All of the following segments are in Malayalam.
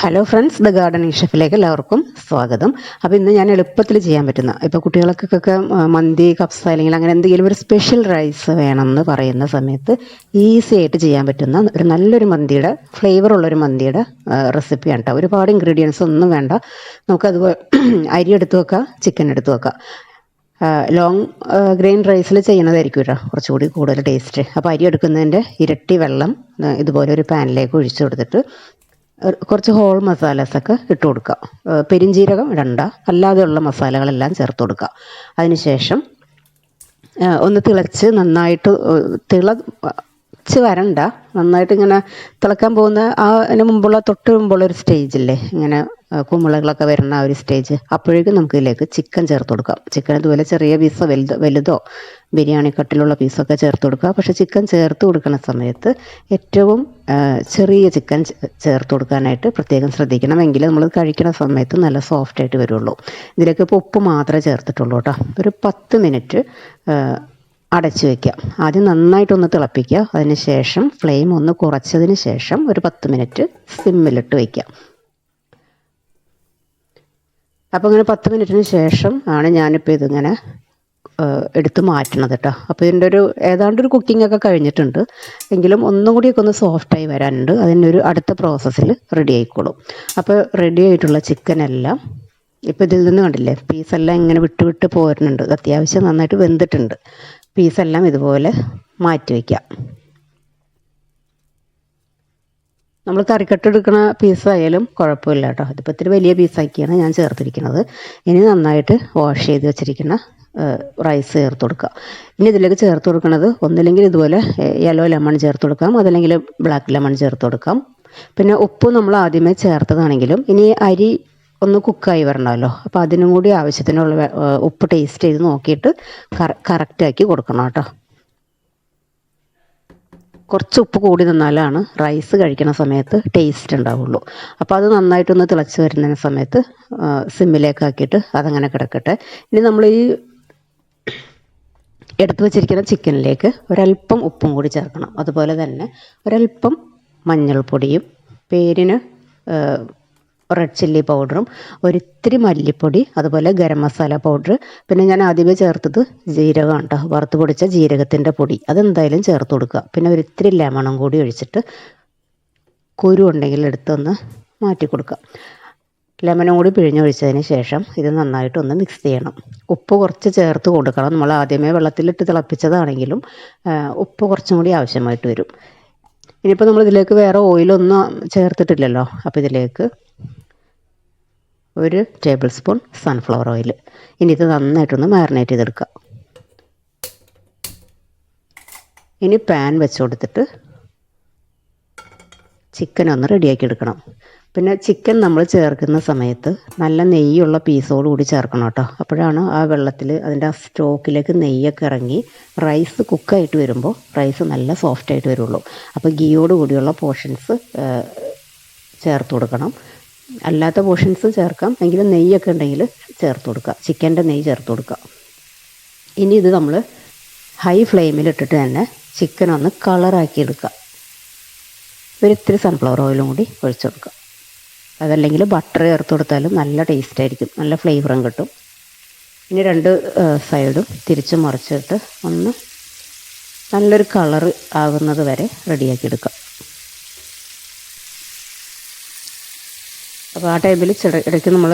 ഹലോ ഫ്രണ്ട്സ്, ദ ഗാർഡനിങ് ഷെഫിലേക്ക് എല്ലാവർക്കും സ്വാഗതം. അപ്പോൾ ഇന്ന് ഞാൻ എളുപ്പത്തിൽ ചെയ്യാൻ പറ്റുന്ന, ഇപ്പോൾ കുട്ടികൾക്കൊക്കെ മന്തി, കപ്സ അല്ലെങ്കിൽ അങ്ങനെ എന്തെങ്കിലും ഒരു സ്പെഷ്യൽ റൈസ് വേണമെന്ന് പറയുന്ന സമയത്ത് ഈസി ആയിട്ട് ചെയ്യാൻ പറ്റുന്ന ഒരു നല്ലൊരു മന്തിയുടെ ഫ്ലേവറുള്ളൊരു മന്തിയുടെ റെസിപ്പിയാണ് കേട്ടോ. ഒരുപാട് ഇൻഗ്രീഡിയൻസ് ഒന്നും വേണ്ട. നമുക്കതുപോലെ അരി എടുത്ത് വെക്കാം, ചിക്കൻ എടുത്ത് വെക്കാം. ലോങ് ഗ്രെയിൻ റൈസിൽ ചെയ്യുന്നതായിരിക്കും കേട്ടോ കുറച്ചുകൂടി കൂടുതൽ ടേസ്റ്റ്. അപ്പോൾ അരി എടുക്കുന്നതിൻ്റെ ഇരട്ടി വെള്ളം ഇതുപോലെ ഒരു പാനിലേക്ക് ഒഴിച്ചു കൊടുത്തിട്ട് കുറച്ച് ഹോൾ മസാലാസൊക്കെ ഇട്ട് കൊടുക്കുക. പെരിഞ്ജീരകം ഇടണ്ട, അല്ലാതെയുള്ള മസാലകളെല്ലാം ചേർത്ത് കൊടുക്കുക. അതിനുശേഷം ഒന്ന് തിളച്ച് നന്നായിട്ട് വരണ്ട, നന്നായിട്ട് ഇങ്ങനെ തിളക്കാൻ പോകുന്ന അതിന് മുമ്പുള്ള തൊട്ട് മുമ്പുള്ള ഒരു സ്റ്റേജില്ലേ, ഇങ്ങനെ കുമിളകളൊക്കെ വരുന്ന ആ ഒരു സ്റ്റേജ്, അപ്പോഴേക്കും നമുക്ക് ഇതിലേക്ക് ചിക്കൻ ചേർത്ത് കൊടുക്കാം. ചിക്കൻ ഇതുപോലെ ചെറിയ പീസോ വലുതോ ബിരിയാണി കട്ടിലുള്ള പീസൊക്കെ ചേർത്ത് കൊടുക്കുക. പക്ഷേ ചിക്കൻ ചേർത്ത് കൊടുക്കുന്ന സമയത്ത് ഏറ്റവും ചെറിയ ചിക്കൻ ചേർത്ത് കൊടുക്കാനായിട്ട് പ്രത്യേകം ശ്രദ്ധിക്കണം. എങ്കിൽ നമ്മൾ കഴിക്കുന്ന സമയത്ത് നല്ല സോഫ്റ്റായിട്ട് വരുള്ളൂ. ഇതിലേക്ക് ഇപ്പോൾ ഉപ്പ് മാത്രമേ ചേർത്തിട്ടുള്ളൂ കേട്ടോ. ഒരു 10 മിനിറ്റ് അടച്ചു വയ്ക്കാം. ആദ്യം നന്നായിട്ടൊന്ന് തിളപ്പിക്കുക. അതിന് ശേഷം ഫ്ലെയിം ഒന്ന് കുറച്ചതിന് ശേഷം ഒരു 10 മിനിറ്റ് സിമ്മിലിട്ട് വയ്ക്കാം. അപ്പോൾ ഇങ്ങനെ 10 മിനിറ്റിന് ശേഷം ആണ് ഞാനിപ്പോൾ ഇതിങ്ങനെ എടുത്ത് മാറ്റണത് കേട്ടോ. അപ്പോൾ ഇതിൻ്റെ ഒരു ഏതാണ്ടൊരു കുക്കിങ്ങൊക്കെ കഴിഞ്ഞിട്ടുണ്ട്, എങ്കിലും ഒന്നും കൂടിയൊക്കെ ഒന്ന് സോഫ്റ്റായി വരാനുണ്ട്. അതിനൊരു അടുത്ത പ്രോസസ്സിൽ റെഡി ആയിക്കോളും. അപ്പോൾ റെഡി ആയിട്ടുള്ള ചിക്കനെല്ലാം ഇപ്പോൾ ഇതിൽ നിന്ന് കണ്ടില്ലേ, പീസെല്ലാം ഇങ്ങനെ വിട്ട് പോരുന്നുണ്ട്. അത്യാവശ്യം നന്നായിട്ട് വെന്തിട്ടുണ്ട്. പീസെല്ലാം ഇതുപോലെ മാറ്റി വയ്ക്കാം. നമ്മൾ കറിക്കട്ടെടുക്കുന്ന പീസായാലും കുഴപ്പമില്ല കേട്ടോ. ഇതിപ്പോൾ ഇത്തിരി വലിയ പീസാക്കിയാണ് ഞാൻ ചേർത്തിരിക്കുന്നത്. ഇനി നന്നായിട്ട് വാഷ് ചെയ്ത് വെച്ചിരിക്കുന്ന റൈസ് ചേർത്ത് കൊടുക്കുക. ഇനി ഇതിലേക്ക് ചേർത്ത് കൊടുക്കുന്നത് ഒന്നില്ലെങ്കിൽ ഇതുപോലെ യെല്ലോ ലെമൺ ചേർത്ത് കൊടുക്കാം, അതല്ലെങ്കിൽ ബ്ലാക്ക് ലെമൺ ചേർത്ത് കൊടുക്കാം. പിന്നെ ഉപ്പ് നമ്മൾ ആദ്യമേ ചേർത്തതാണെങ്കിലും ഇനി അരി ഒന്ന് കുക്കായി വരണമല്ലോ, അപ്പോൾ അതിനും കൂടി ആവശ്യത്തിനുള്ള ഉപ്പ് ടേസ്റ്റ് ചെയ്ത് നോക്കിയിട്ട് കറക്റ്റാക്കി കൊടുക്കണം കേട്ടോ. കുറച്ച് ഉപ്പ് കൂടി നിന്നാലാണ് റൈസ് കഴിക്കുന്ന സമയത്ത് ടേസ്റ്റ് ഉണ്ടാവുള്ളൂ. അപ്പോൾ അത് നന്നായിട്ടൊന്ന് തിളച്ച് വരുന്ന സമയത്ത് സിമ്മിലേക്കാക്കിയിട്ട് അതങ്ങനെ കിടക്കട്ടെ. ഇനി നമ്മൾ ഈ എടുത്തു വച്ചിരിക്കുന്ന ചിക്കനിലേക്ക് ഒരല്പം ഉപ്പും കൂടി ചേർക്കണം. അതുപോലെ തന്നെ ഒരല്പം മഞ്ഞൾപ്പൊടിയും, പേരിന് റെഡ് ചില്ലി പൗഡറും, ഒരിത്തിരി മല്ലിപ്പൊടി, അതുപോലെ ഗരം മസാല പൗഡർ. പിന്നെ ഞാൻ ആദ്യമേ ചേർത്തത് ജീരകം കേട്ടോ, വറുത്ത് പൊടിച്ച ജീരകത്തിൻ്റെ പൊടി, അതെന്തായാലും ചേർത്ത് കൊടുക്കുക. പിന്നെ ഒരിത്തിരി ലെമണും കൂടി ഒഴിച്ചിട്ട് കുരു ഉണ്ടെങ്കിൽ എടുത്തൊന്ന് മാറ്റി കൊടുക്കുക. ലെമനും കൂടി പിഴിഞ്ഞൊഴിച്ചതിന് ശേഷം ഇത് നന്നായിട്ടൊന്ന് മിക്സ് ചെയ്യണം. ഉപ്പ് കുറച്ച് ചേർത്ത് കൊടുക്കണം. നമ്മൾ ആദ്യമേ വെള്ളത്തിലിട്ട് തിളപ്പിച്ചതാണെങ്കിലും ഉപ്പ് കുറച്ചും കൂടി ആവശ്യമായിട്ട് വരും. ഇനിയിപ്പോൾ നമ്മൾ ഇതിലേക്ക് വേറെ ഓയിലൊന്നും ചേർത്തിട്ടില്ലല്ലോ, അപ്പോൾ ഇതിലേക്ക് 1 ടേബിൾ സ്പൂൺ സൺഫ്ലവർ ഓയിൽ. ഇനി ഇത് നന്നായിട്ടൊന്ന് മാരിനേറ്റ് ചെയ്തെടുക്കുക. ഇനി പാൻ വെച്ച് കൊടുത്തിട്ട് ചിക്കൻ ഒന്ന് റെഡിയാക്കി എടുക്കണം. പിന്നെ ചിക്കൻ നമ്മൾ ചേർക്കുന്ന സമയത്ത് നല്ല നെയ്യുള്ള പീസോട് കൂടി ചേർക്കണം കേട്ടോ. അപ്പോഴാണ് ആ വെള്ളത്തിൽ അതിൻ്റെ ആ സ്റ്റോക്കിലേക്ക് നെയ്യൊക്കെ ഇറങ്ങി റൈസ് കുക്കായിട്ട് വരുമ്പോൾ റൈസ് നല്ല സോഫ്റ്റായിട്ട് വരുള്ളൂ. അപ്പോൾ ഗീയോട് കൂടിയുള്ള പോർഷൻസ് ചേർത്ത് കൊടുക്കണം. അല്ലാത്ത പോർഷൻസ് ചേർക്കാം, എങ്കിലും നെയ്യൊക്കെ ഉണ്ടെങ്കിൽ ചേർത്ത് കൊടുക്കുക. ചിക്കൻ്റെ നെയ്യ് ചേർത്ത് കൊടുക്കുക. ഇനി ഇത് നമ്മൾ ഹൈ ഫ്ലെയിമിലിട്ടിട്ട് തന്നെ ചിക്കൻ ഒന്ന് കളറാക്കി എടുക്കുക. ഒരിത്തിരി സൺഫ്ലവർ ഓയിലും കൂടി ഒഴിച്ചു കൊടുക്കുക. അതല്ലെങ്കിൽ ബട്ടർ ചേർത്ത് കൊടുത്താലും നല്ല ടേസ്റ്റ് ആയിരിക്കും, നല്ല ഫ്ലേവറും കിട്ടും. ഇനി 2 സൈഡും തിരിച്ച് മറിച്ചിട്ട് ഒന്ന് നല്ലൊരു കളറ് ആകുന്നത് വരെ റെഡിയാക്കി എടുക്കുക. അപ്പോൾ ആ ടൈമിൽ ഇടയ്ക്ക് നമ്മൾ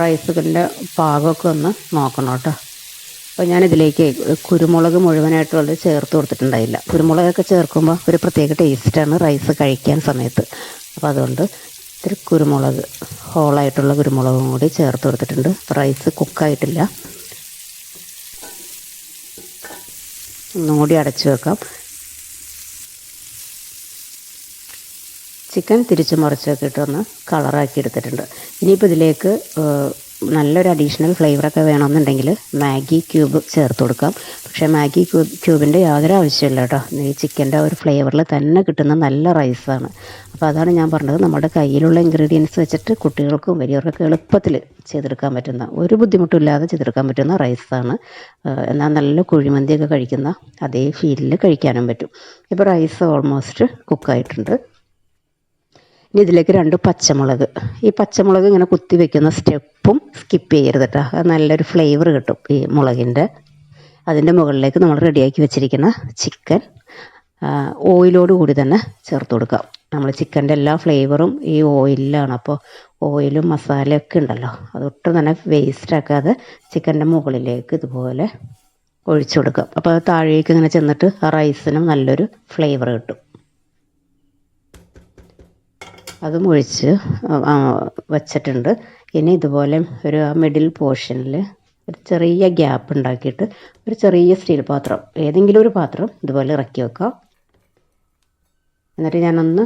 റൈസിൻ്റെ പാകമൊക്കെ ഒന്ന് നോക്കണം കേട്ടോ. അപ്പോൾ ഞാനിതിലേക്ക് കുരുമുളക് മുഴുവനായിട്ടുള്ളത് ചേർത്ത് കൊടുത്തിട്ടുണ്ടായില്ല. കുരുമുളകൊക്കെ ചേർക്കുമ്പോൾ ഒരു പ്രത്യേക ടേസ്റ്റാണ് റൈസ് കഴിക്കാൻ സമയത്ത്. അപ്പോൾ അതുകൊണ്ട് ഇത്തിരി കുരുമുളക്, ഹോളായിട്ടുള്ള കുരുമുളകും കൂടി ചേർത്ത് കൊടുത്തിട്ടുണ്ട്. റൈസ് കുക്കായിട്ടില്ല. ഒന്നും കൂടി അടച്ചു വെക്കാം. ചിക്കൻ തിരിച്ച് മറിച്ചൊക്കെ ഇട്ടൊന്ന് കളറാക്കി എടുത്തിട്ടുണ്ട്. ഇനിയിപ്പോൾ ഇതിലേക്ക് നല്ലൊരു അഡീഷണൽ ഫ്ലേവറൊക്കെ വേണമെന്നുണ്ടെങ്കിൽ മാഗി ക്യൂബ് ചേർത്ത് കൊടുക്കാം. പക്ഷേ മാഗി ക്യൂബിൻ്റെ യാതൊരു ആവശ്യമില്ല കേട്ടോ. ഈ ചിക്കൻ്റെ ഒരു ഫ്ലേവറിൽ തന്നെ കിട്ടുന്ന നല്ല റൈസാണ്. അപ്പോൾ അതാണ് ഞാൻ പറഞ്ഞത്, നമ്മുടെ കയ്യിലുള്ള ഇൻഗ്രീഡിയൻസ് വെച്ചിട്ട് കുട്ടികൾക്കും വലിയവർക്കൊക്കെ എളുപ്പത്തിൽ ചെയ്തെടുക്കാൻ പറ്റുന്ന, ഒരു ബുദ്ധിമുട്ടില്ലാതെ ചെയ്തെടുക്കാൻ പറ്റുന്ന റൈസാണ്. എന്നാൽ നല്ല കുഴിമന്തിയൊക്കെ കഴിക്കുന്ന അതേ ഫീലിൽ കഴിക്കാനും പറ്റും. ഇപ്പോൾ റൈസ് ഓൾമോസ്റ്റ് കുക്കായിട്ടുണ്ട്. ഇനി ഇതിലേക്ക് 2 പച്ചമുളക്. ഈ പച്ചമുളക് ഇങ്ങനെ കുത്തി വെക്കുന്ന സ്റ്റെപ്പും സ്കിപ്പ് ചെയ്യരുത് കേട്ടോ. അത് നല്ലൊരു ഫ്ലേവർ കിട്ടും ഈ മുളകിൻ്റെ. അതിൻ്റെ മുകളിലേക്ക് നമ്മൾ റെഡിയാക്കി വെച്ചിരിക്കുന്ന ചിക്കൻ ഓയിലോട് കൂടി തന്നെ ചേർത്ത് കൊടുക്കാം. നമ്മൾ ചിക്കൻ്റെ എല്ലാ ഫ്ലേവറും ഈ ഓയിലിലാണ്. അപ്പോൾ ഓയിലും മസാലയൊക്കെ ഉണ്ടല്ലോ, അതൊട്ടും തന്നെ വേസ്റ്റ് ആക്കാതെ ചിക്കൻ്റെ മുകളിലേക്ക് ഇതുപോലെ ഒഴിച്ചു കൊടുക്കാം. അപ്പോൾ അത് താഴേക്ക് ഇങ്ങനെ ചെന്നിട്ട് ആ റൈസിനും നല്ലൊരു ഫ്ലേവർ കിട്ടും. അതും ഒഴിച്ച് വച്ചിട്ടുണ്ട്. ഇനി ഇതുപോലെ ഒരു മിഡിൽ പോർഷനിൽ ഒരു ചെറിയ ഗ്യാപ്പ് ഉണ്ടാക്കിയിട്ട് ഒരു ചെറിയ സ്റ്റീൽ പാത്രം, ഏതെങ്കിലും ഒരു പാത്രം ഇതുപോലെ ഇറക്കി വെക്കാം. എന്നിട്ട് ഞാനൊന്ന്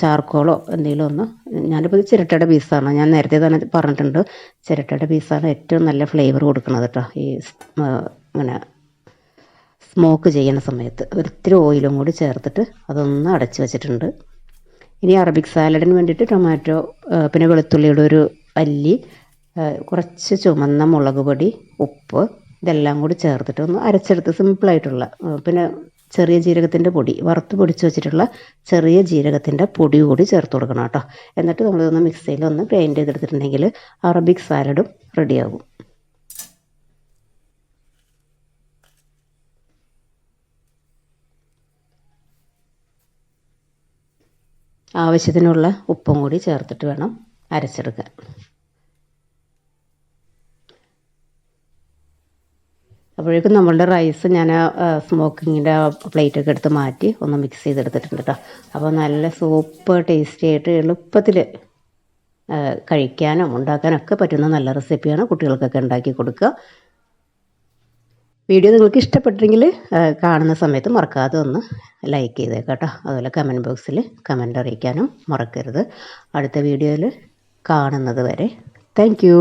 ചാർക്കോളോ എന്തെങ്കിലും ഒന്ന്, ഞാനിപ്പോൾ ഇത് ചിരട്ടയുടെ പീസാണ്, ഞാൻ നേരത്തെ തന്നെ പറഞ്ഞിട്ടുണ്ട്, ചിരട്ടയുടെ പീസാണ് ഏറ്റവും നല്ല ഫ്ലേവർ കൊടുക്കുന്നത് കേട്ടോ. ഈ ഇങ്ങനെ സ്മോക്ക് ചെയ്യുന്ന സമയത്ത് ഒരിത്തിരി ഓയിലും കൂടി ചേർത്തിട്ട് അതൊന്ന് അടച്ച് വെച്ചിട്ടുണ്ട്. ഇനി അറബിക് സാലഡിന് വേണ്ടിയിട്ട് ടൊമാറ്റോ, പിന്നെ വെളുത്തുള്ളിയുടെ ഒരു അല്ലി, കുറച്ച് ചുമന്ന മുളക് പൊടി, ഉപ്പ്, ഇതെല്ലാം കൂടി ചേർത്തിട്ട് ഒന്ന് അരച്ചെടുത്ത് സിമ്പിളായിട്ടുള്ള, പിന്നെ ചെറിയ ജീരകത്തിൻ്റെ പൊടി, വറുത്ത് പൊടിച്ച് വെച്ചിട്ടുള്ള ചെറിയ ജീരകത്തിൻ്റെ പൊടി കൂടി ചേർത്ത് കൊടുക്കണം കേട്ടോ. എന്നിട്ട് നമ്മളിതൊന്ന് മിക്സിയിൽ ഒന്ന് ഗ്രൈൻഡ് ചെയ്തെടുത്തിട്ടുണ്ടെങ്കിൽ അറബിക് സാലഡും റെഡിയാകും. ആവശ്യത്തിനുള്ള ഉപ്പും കൂടി ചേർത്തിട്ട് വേണം അരച്ചെടുക്കാൻ. അപ്പോഴേക്കും നമ്മളുടെ റൈസ് ഞാൻ സ്മോക്കിങ്ങിൻ്റെ പ്ലേറ്റൊക്കെ എടുത്ത് മാറ്റി ഒന്ന് മിക്സ് ചെയ്തെടുത്തിട്ടുണ്ട് കേട്ടോ. അപ്പോൾ നല്ല സൂപ്പർ ടേസ്റ്റി ആയിട്ട് എളുപ്പത്തിൽ കഴിക്കാനും ഉണ്ടാക്കാനൊക്കെ പറ്റുന്ന നല്ല റെസിപ്പിയാണ്. കുട്ടികൾക്കൊക്കെ ഉണ്ടാക്കി കൊടുക്കുക. വീഡിയോ നിങ്ങൾക്ക് ഇഷ്ടപ്പെട്ടെങ്കിൽ കാണുന്ന സമയത്ത് മറക്കാതെ ഒന്ന് ലൈക്ക് ചെയ്തേക്കാം കേട്ടോ. അതുപോലെ കമൻറ്റ് ബോക്സിൽ കമൻറ്റ് അറിയിക്കാനും മറക്കരുത്. അടുത്ത വീഡിയോയിൽ കാണുന്നത് വരെ താങ്ക് യു.